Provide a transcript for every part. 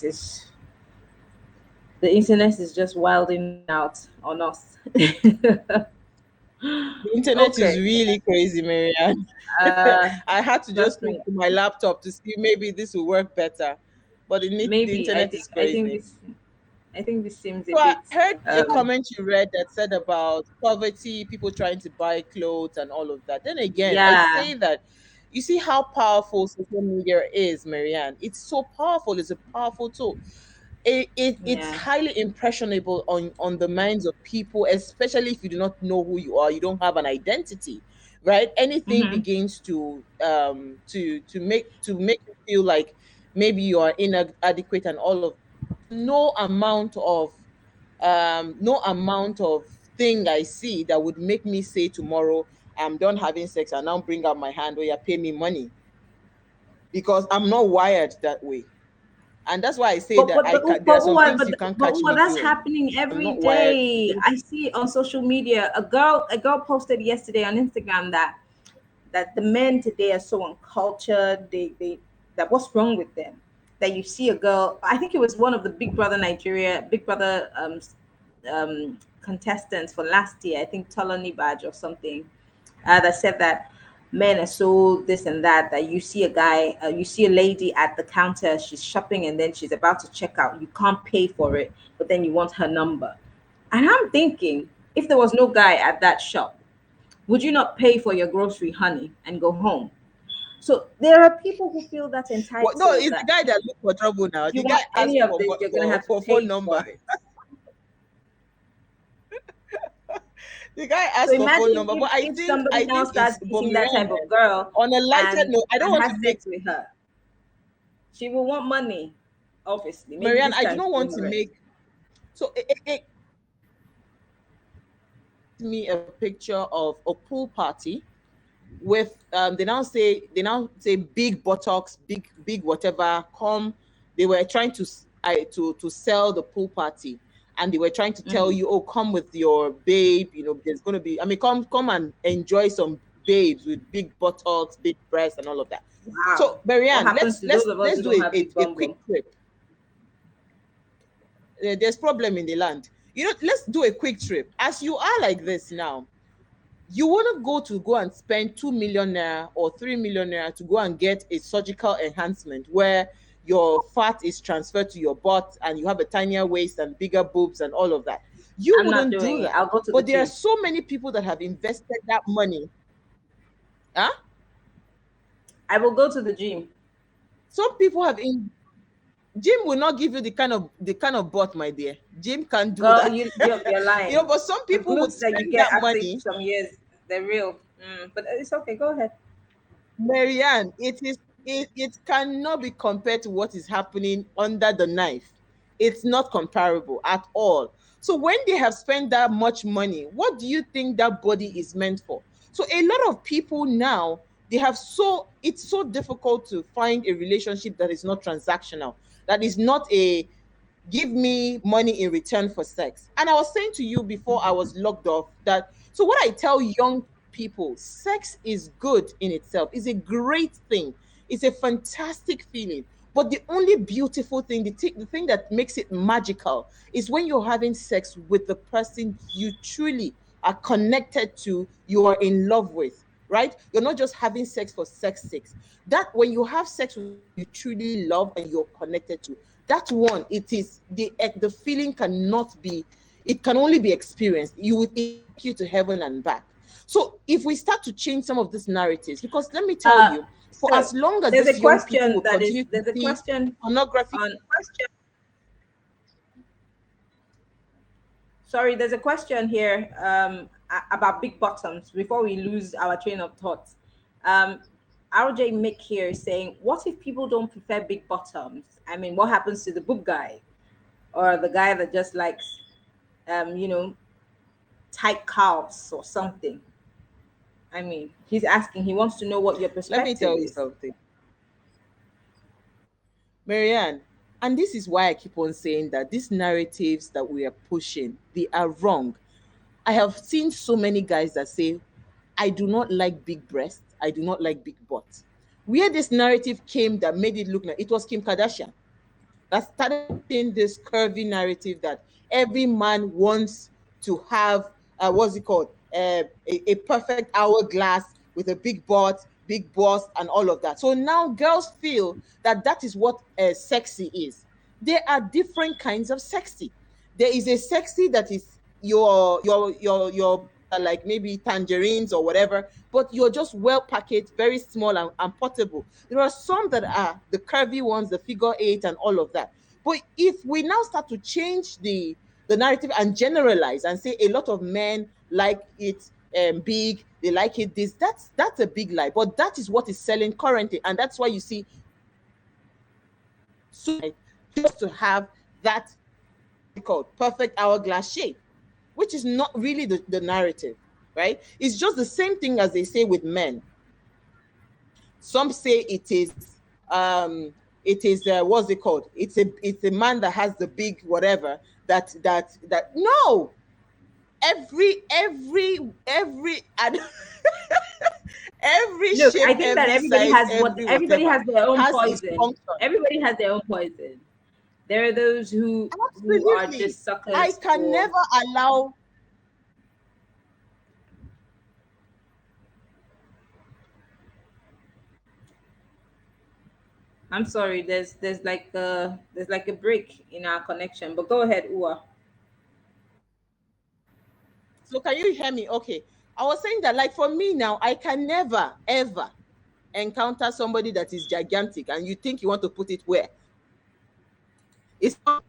is the internet is just wilding out on us. The internet is Okay. really crazy, Marianne. Uh, I had to just Trust switch me. to my laptop to see maybe this will work better. But the Maybe internet is crazy. I think this seems a So I bit heard a um comment you read that said about poverty, people trying to buy clothes and all of that. Then again, I yeah. say that you see how powerful social media is, Marianne. It's so powerful. It's a powerful tool. It's Yeah. highly impressionable on the minds of people, especially if you do not know who you are, you don't have an identity, right? Anything Mm-hmm. begins to make you feel like maybe you are inadequate and all of no amount of no amount of thing I see that would make me say tomorrow I'm done having sex and now bring out my hand or you pay me money, because I'm not wired that way. And that's why I say that there are some things you can't catch me That's doing. happening I'm every not wired. day. I see it on social media. A girl posted yesterday on Instagram that the men today are so uncultured. They that what's wrong with them? That you see a girl. I think it was one of the Big Brother contestants for last year. I think Tolani Badge or something. That said that men are so this and that, that you see a guy, you see a lady at the counter, she's shopping and then she's about to check out. You can't pay for it, but then you want her number. And I'm thinking, if there was no guy at that shop, would you not pay for your grocery, honey, and go home? So there are people who feel that's Well, no, entitled, it's the that guy that looked for trouble now. if you The guy want asked any of this, you're gonna have to for phone pay number. for it. The guy So asked for phone imagine number. But I if think somebody I now think it's starts but dating that Marianne, type of girl on a lighter note, I don't and want to has make sex with her, she will want money, obviously. Maybe Marianne, this I do time not to pay want her to rent. make so me a picture of a pool party with they now say big buttocks, big whatever. Come, they were trying to sell the pool party, and they were trying to tell Mm. you, oh, come with your babe. There's going to be. I mean, come and enjoy some babes with big buttocks, big breasts, and all of that. Wow. So, What Marianne, happens let's to let's those of us let's who do don't a, have a, big a bum quick bum? trip. There's problem in the land. Let's do a quick trip. As you are like this now, you want to go and spend 2 million naira or 3 million naira to go and get a surgical enhancement where your fat is transferred to your butt and you have a tinier waist and bigger boobs and all of that. You I'm not wouldn't doing do it. that. I'll go to the But there are gym. so many people that have invested that money. Huh? I will go to the gym. Some people have in Gym will not give you the kind of butt, my dear. Gym can't do Girl, that. you're lying. But some The people would glutes that you spend get that after money. some years, they're real. But it's okay. Go ahead. Marianne, it cannot be compared to what is happening under the knife. It's not comparable at all. So when they have spent that much money, what do you think that body is meant for? So a lot of people now, it's so difficult to find a relationship that is not transactional, that is not a give me money in return for sex. And I was saying to you before I was locked off that, so what I tell young people, sex is good in itself. It's a great thing. It's a fantastic feeling. But the only beautiful thing, the thing that makes it magical, is when you're having sex with the person you truly are connected to, you are in love with, right? You're not just having sex for sex sake. That when you have sex with someone you truly love and you're connected to, that one, it is the feeling cannot be, it can only be experienced. It will take you to heaven and back. So if we start to change some of these narratives, because let me tell Uh, you, for so as long as there's a these young people question will continue to there's a see question pornography. on. Sorry, there's a question here about big bottoms before we lose our train of thoughts. Um, RJ Mick here is saying, what if people don't prefer big bottoms? I mean, what happens to the boob guy or the guy that just likes, um, you know, tight calves or something? I mean, he's asking, he wants to know what your Let me perspective tell you is. something, Marianne, and this is why I keep on saying that these narratives that we are pushing, they are wrong. I have seen so many guys that say, I do not like big breasts, I do not like big butts. Where this narrative came that made it look like it was Kim Kardashian. that started pushing this curvy narrative that every man wants to have, what's it called, a perfect hourglass with a big butt, big bust, and all of that. So now girls feel that that is what sexy is. There are different kinds of sexy. There is a sexy that is your boobs are like maybe tangerines or whatever, but you're just well packaged, very small and portable. There are some that are the curvy ones, the figure eight and all of that. But if we now start to change the narrative and generalize and say a lot of men like it big, they like it this, that's a big lie. But that is what is selling currently, and that's why you see so just to have that, what's it called, perfect hourglass shape, which is not really the narrative, right? It's just the same thing as they say with men. Some say it is what's it called? It's a man that has the big whatever that no, every and every Look, shape, I think that every size, every everybody whatever has their own has its poison. function. Everybody has their own poison. There are those who are Absolutely. just I suckers can for. never allow. I'm sorry, there's like a break in our connection. But go ahead, Ua. So can you hear me? Okay. I was saying that, like, for me now, I can never ever encounter somebody that is gigantic and you think you want to put it where it's not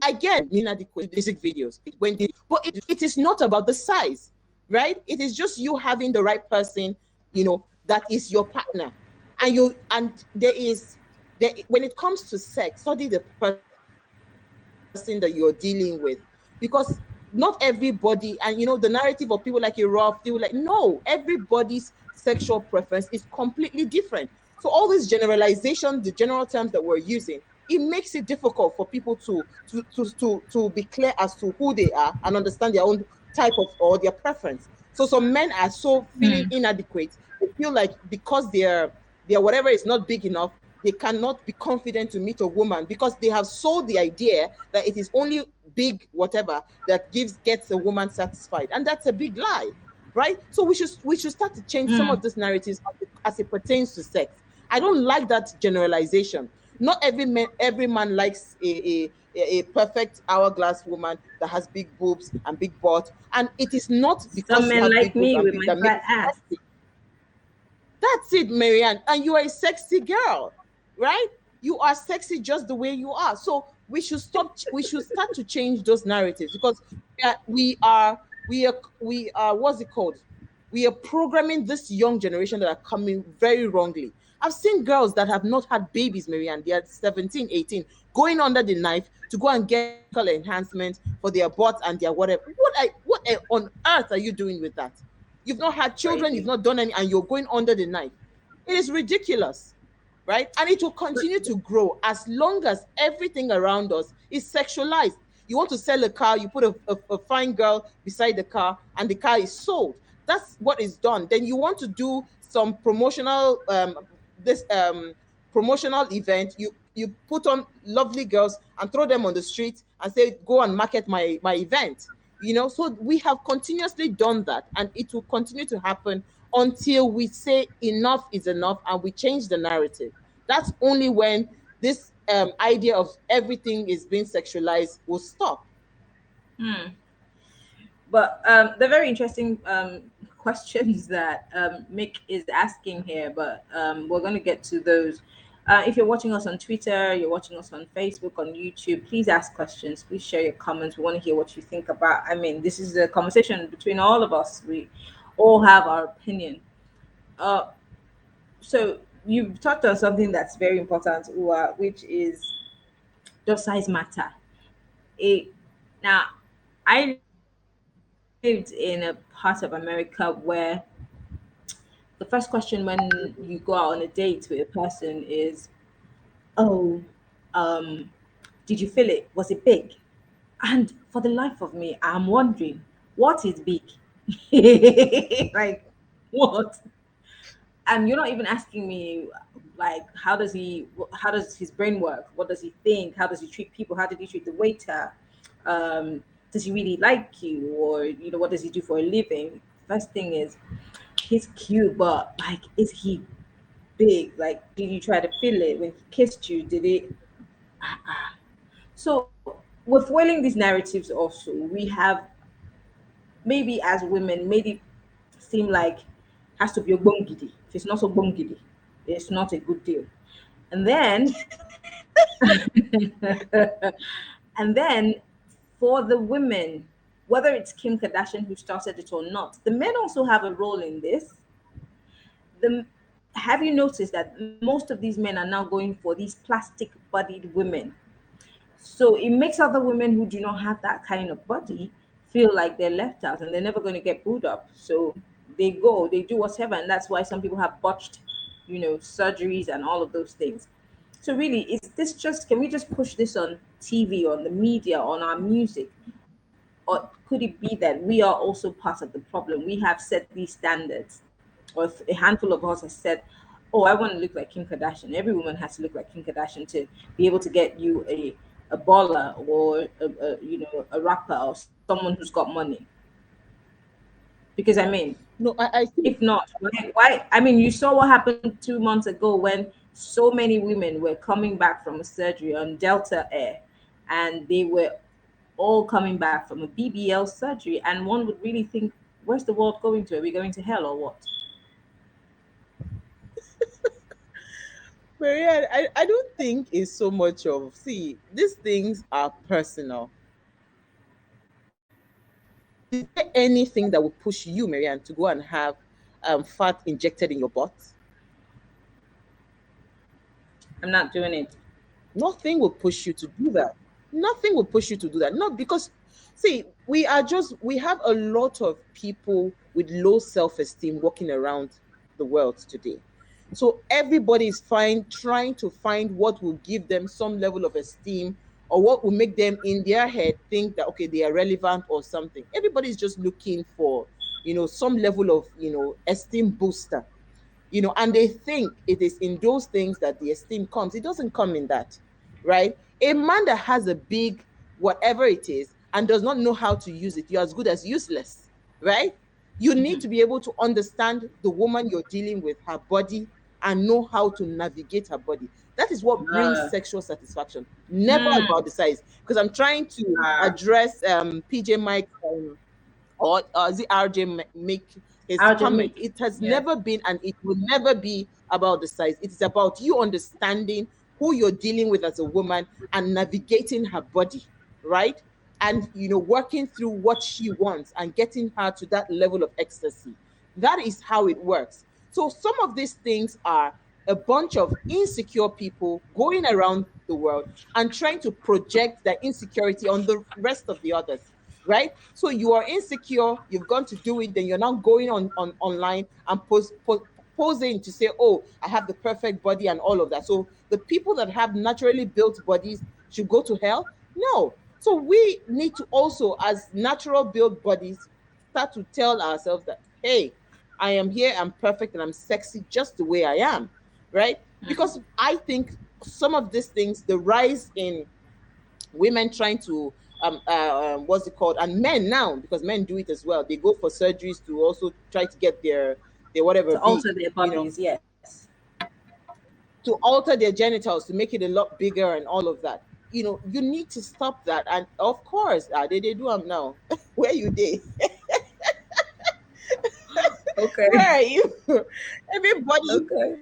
again inadequate music videos when they, but it is not about the size, right? It is just you having the right person, that is your partner. And there, when it comes to sex, study the person that you're dealing with, because not everybody, and the narrative of people like you rough, they were like, no, everybody's sexual preference is completely different. So all these generalization, the general terms that we're using, it makes it difficult for people to be clear as to who they are and understand their own type of or their preference. So some men are so feeling inadequate. They feel like because their whatever is not big enough, they cannot be confident to meet a woman because they have sold the idea that it is only big whatever that gets a woman satisfied, and that's a big lie, right? So we should start to change some of these narratives as it pertains to sex. I don't like that generalization. Not every man likes a perfect hourglass woman that has big boobs and big butt, and it is not Some because you men have like big boobs me and with big my that makes fat you ass. sexy. That's it, Marianne. And you are a sexy girl, right? You are sexy just the way you are. So we should start to change those narratives because we are what's it called? We are programming this young generation that are coming very wrongly. I've seen girls that have not had babies, Marianne. They are 17, 18, going under the knife to go and get physical enhancement for their butts and their whatever. On earth are you doing with that? You've not had children, you've Crazy. not done any, and you're going under the knife. It is ridiculous, right? And it will But continue to grow as long as everything around us is sexualized. You want to sell a car, you put a fine girl beside the car, and the car is sold. That's what is done. Then you want to do some this promotional event. You put on lovely girls and throw them on the street and say, "Go and market my event." So we have continuously done that, and it will continue to happen until we say enough is enough and we change the narrative. That's only when this idea of everything is being sexualized will stop. the very interesting questions that Mick is asking here, but we're going to get to those. If you're watching us on Twitter, you're watching us on Facebook, on YouTube, please ask questions. Please share your comments. We want to hear what you think about. I mean, this is a conversation between all of us. We all have our opinion. Uh, so you've talked on something that's very important, Ua, which is, does size matter? It now I lived in a part of America where the first question when you go out on a date with a person is, "Oh, um, did you feel it? Was it big?" And for the life of me, I'm wondering, what is big? Like, what? and you're not even asking me like how does his brain work, what does he think, how does he treat people, how did he treat the waiter, um does he really like you, or what does he do for a living. First thing is, he's cute, but like, is he big? Like, did you try to feel it when he kissed you? Did it? So we're foiling these narratives. Also, we have, maybe as women, made it seem like has to be a bongidi. If it's not a bongidi, it's not a good deal. And then, and then for the women, whether it's Kim Kardashian who started it or not, the men also have a role in this. The Have you noticed that most of these men are now going for these plastic bodied women? So it makes other women who do not have that kind of body feel like they're left out and they're never going to get booed up. So they do whatever. And that's why some people have botched, surgeries and all of those things. So really, is this just, can we just push this on TV, on the media, on our music? Or could it be that we are also part of the problem? We have set these standards, or if a handful of us has said, oh, I want to look like Kim Kardashian. Every woman has to look like Kim Kardashian to be able to get you a baller, or a rapper, or someone who's got money. Because I mean, No, I if think not, why? I mean, you saw what happened 2 months ago when so many women were coming back from a surgery on Delta Air, and they were all coming back from a BBL surgery, and one would really think, where's the world going to? Are we going to hell or what? Maria, I don't think it's so much of, see, these things are personal. Is there anything that would push you, Marianne, to go and have fat injected in your butt? I'm not doing it. Nothing will push you to do that. Nothing will push you to do that. Not because, see, we have a lot of people with low self esteem walking around the world today. So everybody is trying to find what will give them some level of esteem, or what will make them in their head think that, okay, they are relevant or something. Everybody's just looking for, some level of, esteem booster, and they think it is in those things that the esteem comes. It doesn't come in that, right? A man that has a big whatever it is and does not know how to use it, you're as good as useless, right? You need to be able to understand the woman you're dealing with, her body, and know how to navigate her body. That is what brings Uh, sexual satisfaction, never hmm, about the size. Because I'm trying to uh, address PJ Mike's or is it RJ make his I'll just comment. make, It has yeah. never been and it will never be about the size. It is about you understanding who you're dealing with as a woman and navigating her body, right? And working through what she wants and getting her to that level of ecstasy. That is how it works. So some of these things are a bunch of insecure people going around the world and trying to project their insecurity on the rest of the others, right? So you are insecure, you've gone to do it, then you're now going on online and posing to say, oh, I have the perfect body and all of that. So the people that have naturally built bodies should go to hell? No. So we need to also, as natural built bodies, start to tell ourselves that, hey, I am here, I'm perfect, and I'm sexy just the way I am, right? Because I think some of these things, the rise in women trying to what's it called, and men now, because men do it as well, they go for surgeries to also try to get their whatever To big, alter their you know bodies, yes. to alter their genitals to make it a lot bigger and all of that. You need to stop that. And of course, they do them now. Where you did? Where Okay. are you? everybody Okay.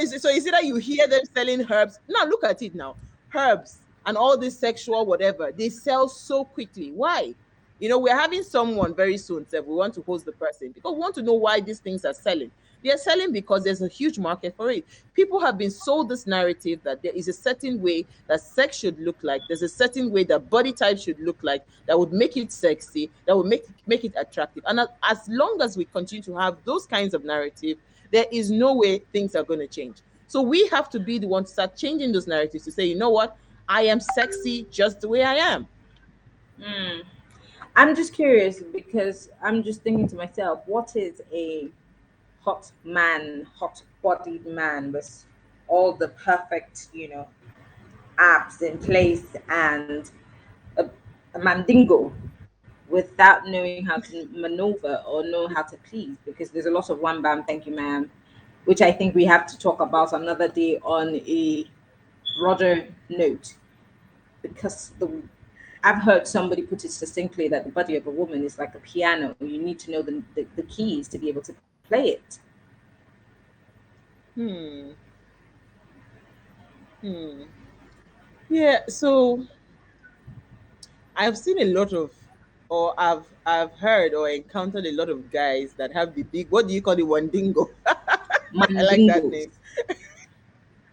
so is it that you hear them selling herbs now? Look at it now. Herbs and all this sexual whatever, they sell so quickly. Why? We're having someone very soon, so we want to host the person because we want to know why these things are selling. They are selling because there's a huge market for it. People have been sold this narrative that there is a certain way that sex should look like. There's a certain way that body type should look like that would make it sexy, that would make it attractive. And as long as we continue to have those kinds of narrative, there is no way things are going to change. So we have to be the one to start changing those narratives to say, you know what? I am sexy just the way I am. I'm just curious because I'm just thinking to myself, what is a hot man, hot bodied man with all the perfect, abs in place and a mandingo without knowing how to maneuver or know how to please, because there's a lot of one bam, thank you, ma'am, which I think we have to talk about another day on a broader note. Because I've heard somebody put it succinctly that the body of a woman is like a piano. You need to know the keys to be able to play it. Hmm. Hmm. Yeah. So I've seen a lot of, or I've heard or encountered a lot of guys that have the big. What do you call the wandingo? I like that Mandingos. name,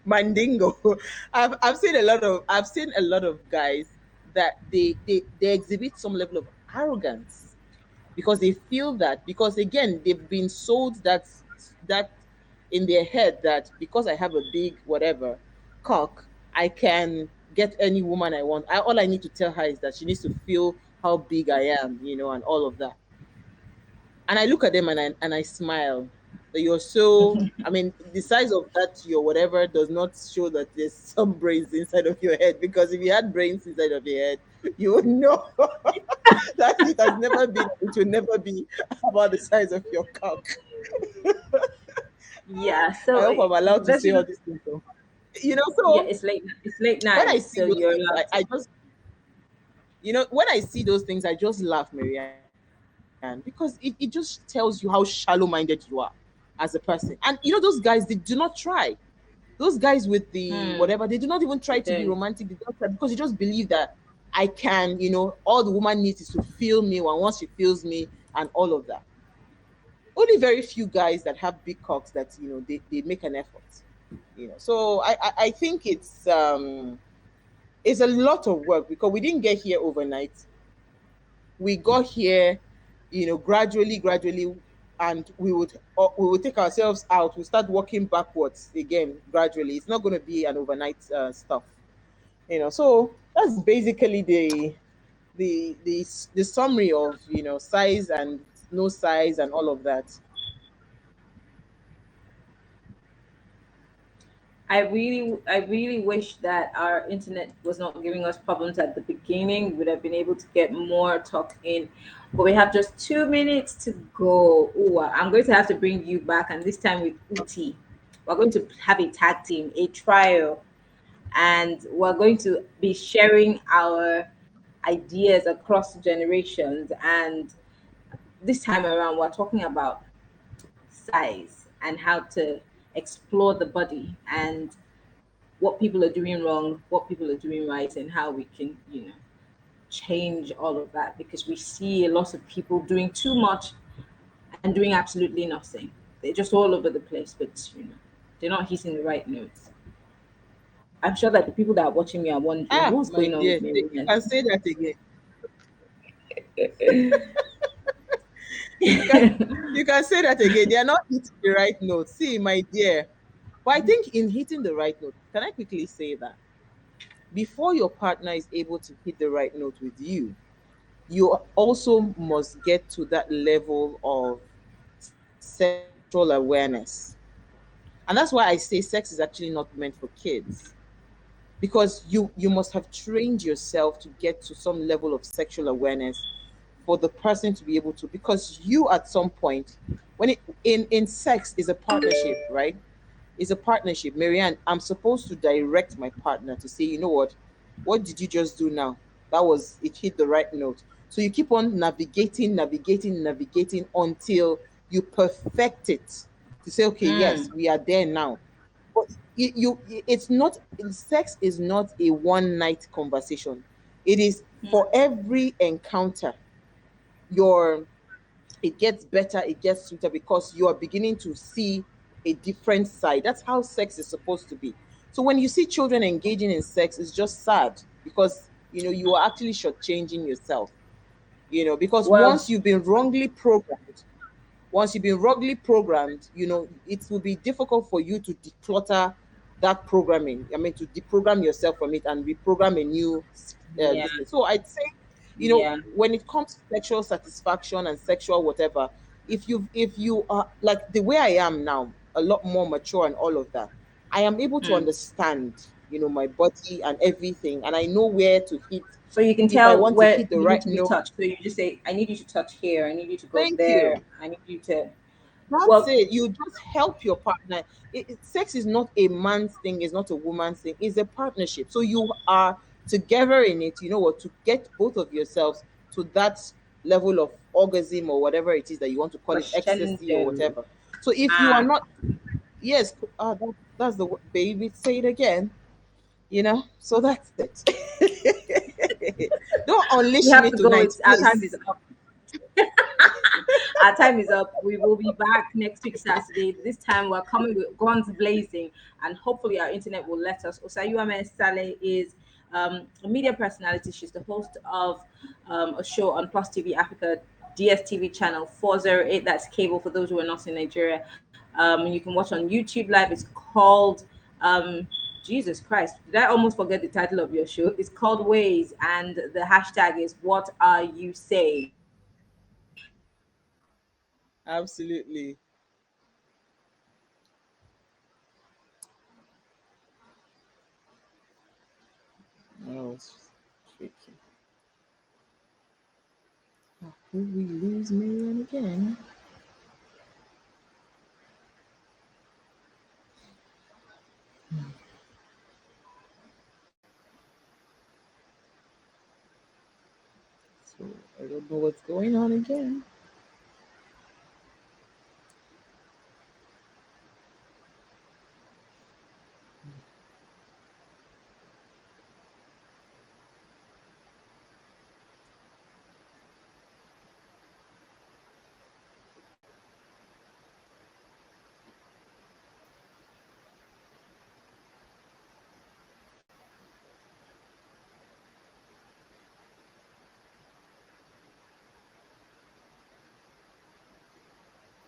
mandingo. I've seen a lot of guys that they exhibit some level of arrogance because they feel that, because again they've been sold that in their head that because I have a big whatever cock, I can get any woman I want. All I need to tell her is that she needs to feel how big I am, and all of that. And I look at them and I smile. That you're so, I mean, the size of that your whatever does not show that there's some brains inside of your head, because if you had brains inside of your head, you would know that it has never been, it will never be about the size of your cock. Yeah, I so hope I'm allowed to there's say all these things. yeah, So it's late when I night, see so those you're things, allowed to. I just, when I see those things, I just laugh, Marianne, because it just tells you how shallow minded you are as a person. And those guys, they do not try. Those guys with the whatever, they do not even try to They be don't. romantic. They don't try, because you just believe that I can, all the woman needs is to feel me, and once she feels me and all of that. Only very few guys that have big cocks that they make an effort. So I think it's a lot of work, because we didn't get here overnight. We got here, gradually, and we would take ourselves out. We start walking backwards again gradually. It's not going to be an overnight stuff. So that's basically the summary of size and no size and all of that. I really wish that our internet was not giving us problems at the beginning. We would have been able to get more talk in, but we have just 2 minutes to go. Ooh, I'm going to have to bring you back, and this time with Uti. We're going to have a tag team, a trial, and we're going to be sharing our ideas across generations. And this time around, we're talking about size and how to explore the body and what people are doing wrong, what people are doing right, and how we can, change all of that, because we see a lot of people doing too much and doing absolutely nothing. They're just all over the place, but they're not hitting the right notes. I'm sure that the people that are watching me are wondering Ah, what's my going on with dear, me. you can say that again. You can you can say that again. They are not hitting the right note. See, my dear. But I think in hitting the right note, can I quickly say that before your partner is able to hit the right note with you also must get to that level of sexual awareness. And that's why I say sex is actually not meant for kids, because you must have trained yourself to get to some level of sexual awareness for the person to be able to, because you at some point, when it in sex is a partnership, right? It's a partnership. Marianne, I'm supposed to direct my partner to say, you know what did you just do now? That was, it hit the right note. So you keep on navigating until you perfect it, to say, okay, yes, Mm, we are there now. But it's not, sex is not a one night conversation. It is for every encounter. Your It gets better, it gets sweeter, because you are beginning to see a different side. That's how sex is supposed to be. So when you see children engaging in sex, it's just sad, because you are actually shortchanging yourself. Because well, once you've been wrongly programmed, it will be difficult for you to declutter that programming. I mean, to deprogram yourself from it and reprogram a new yeah, this thing. So I'd say, yeah, when it comes to sexual satisfaction and sexual whatever, if you are like the way I am now, a lot more mature and all of that, I am able to Mm. understand, my body and everything, and I know where to hit So you can if I tell want to where hit the you need right to be note. touched. So you just say, I need you to touch here. I need you to go Thank there. you. I need you to. That's Well, it. You just help your partner. Sex is not a man's thing, it's not a woman's thing, it's a partnership. So you are together in it, you know what, to get both of yourselves to that level of orgasm or whatever it is that you want to call it, ecstasy or crescendo. whatever. So if you are Ah, not, yes, that's the baby, say it again, so that's it. Don't we unleash have me to go. tonight, It's our time is please. up. Our time is up. We will be back next week, Saturday. This time we're coming with guns blazing, and hopefully our internet will let us. Osayuame Saleh is a media personality. She's the host of a show on Plus TV Africa, DSTV channel 408. That's cable for those who are not in Nigeria. You can watch on YouTube Live. It's called Jesus Christ. Did I almost forget the title of your show? It's called Ways, and the hashtag is What Are You Say? Absolutely. Oh, it's tricky. Will we lose Marianne again? So I don't know what's going on again.